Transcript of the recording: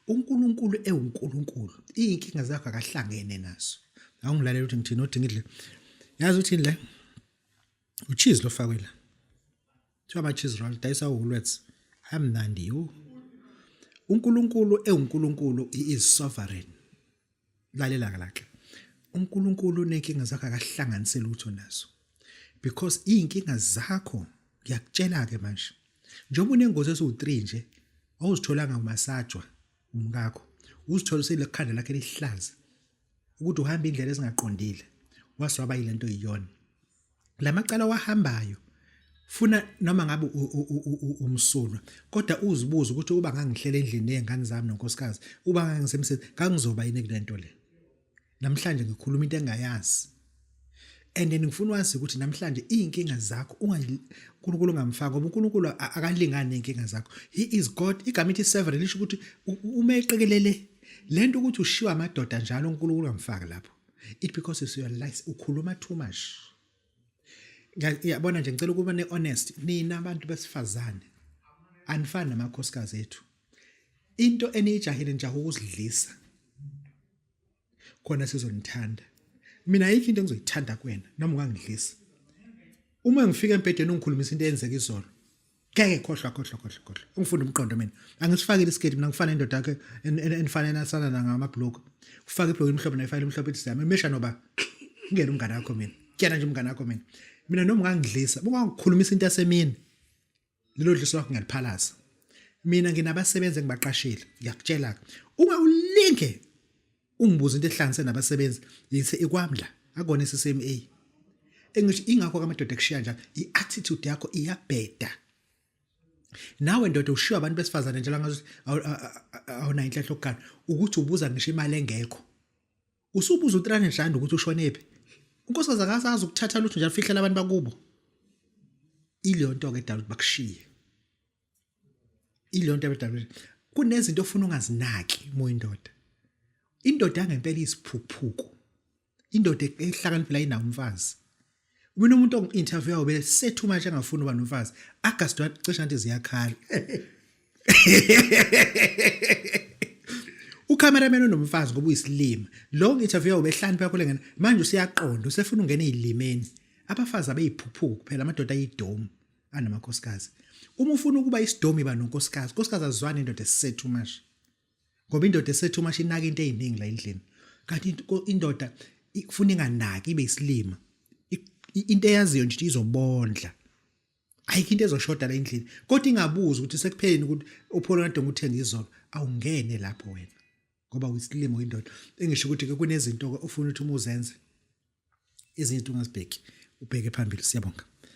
uNkulunkulu ewuNkulunkulu inkinga zakho akahlangene nazo awungilalela ukuthi ngithini odingidle yazi uthini le ucheese lo fakwela thiwa ama cheese roll dayisa uWoolworths amnandi yo uNkulunkulu ewuNkulunkulu is sovereign lalela kalakhe uNkulunkulu nenkinga zakho akahlanganisela utho nazo because inkinga zakho ngiyakutshela ke manje njengoba unengozi esu3 nje awuzitholanga umasajwa umkakho uzithola selekhanda lakhe lihlaza ukuthi uhamba indlela ezingaqondile waswaba yilento iyona lamacala wahambayo funa noma ngabe umsulwa kodwa uzibuza ukuthi uba ngangihlela endlini nezingane zami nonkosikazi uba ngangisemsebenzi kangizoba yini kulento le namhlanje ngikhuluma into engayazi and then ngifuna wazi ukuthi namhlanje inkinga zakho uNkulunkulu ungamfaka ngoba uNkulunkulu akalingani nenkinga zakho he is God igama ithi several lisho ukuthi uma eqikelele lento ukuthi ushiwa amadoda njalo uNkulunkulu ungamfaka lapho it because it's your lies ukhuluma too much ngiyabona nje ngicela ukuba ne-honest nina abantu besifazane anifani namakhosikazi ethu into enijahile nje ukuzidlisa khona sizonithanda mina ayikho into engizoyithanda kuwena noma ungangidlisa uma ngifika empedeni ungikhulumisa into eyenzeka izolo ngeke khohlwa ungifunda umqondo mina angisifakile isiketi mina ngifana indoda yakhe enifanele sana ngamabhloko ufaka ibhloko emhlophe nayifayile emhlophe ethi sami mesha noba ngene umngane wakho mina kuyena nje umngane wakho mina noma ungangidlisa ungangikhulumisa into yasemini lelo dliso wakho ngiyaliphalaza mina nginabasebenzi engibaqashile ngiyakutshela ungawulinke ungibuza into ehlanganise nabasebenzi yise ikwamla akona iCCMA engisho ingakho kamadoda ekushiya njalo iattitude yakho iyabheda nawe ndoda ushiya abantu besifazane njalo ngathi awuna inhlahlo lokugana ukuthi ubuza ngisho imali engekho usubuza u300 rand ukuthi ushonephi unkosikazi akasazi ukuthatha lutho njalo fihlela abantu bakubo ile nto ke edala ukuthi bakushiye ile nto ebedala kunezinto ofuna ungazinaki moyindoda indoda ngempela isiphuphuko indoda ehlakaniphela inawo umfazi mina umuntu ongi-interview ube sethu manje angafuni uba nomfazi August cishe ngathi ziyakhala ucameraman unomfazi ngoba uyisilima lo ngi-interview ube hlani phakho lengena manje usiyaqonda usefuna ungena ezilimeni abafazi abeyiphuphuko phela amadoda ayidomu anamakhosikazi uma ufuna ukuba isidomi ba nonkosikazi nkosikazi azwane indoda esethu manje ngoba indoda esethu manje inaka into eziningi la endlini kanti indoda ifuna inganaki ibe isilima into eyaziyo nje izobondla ayikho into ezoshoda la endlini kodwa ingabuza ukuthi sekupheleni ukuthi upholo nadonga uthenga izolo awungene lapho wena ngoba uyisilimo indoda engisho ukuthi ke kunezinto ofuna ukuthi umuzenze izinto ungazibheki ubheke phambili siyabonga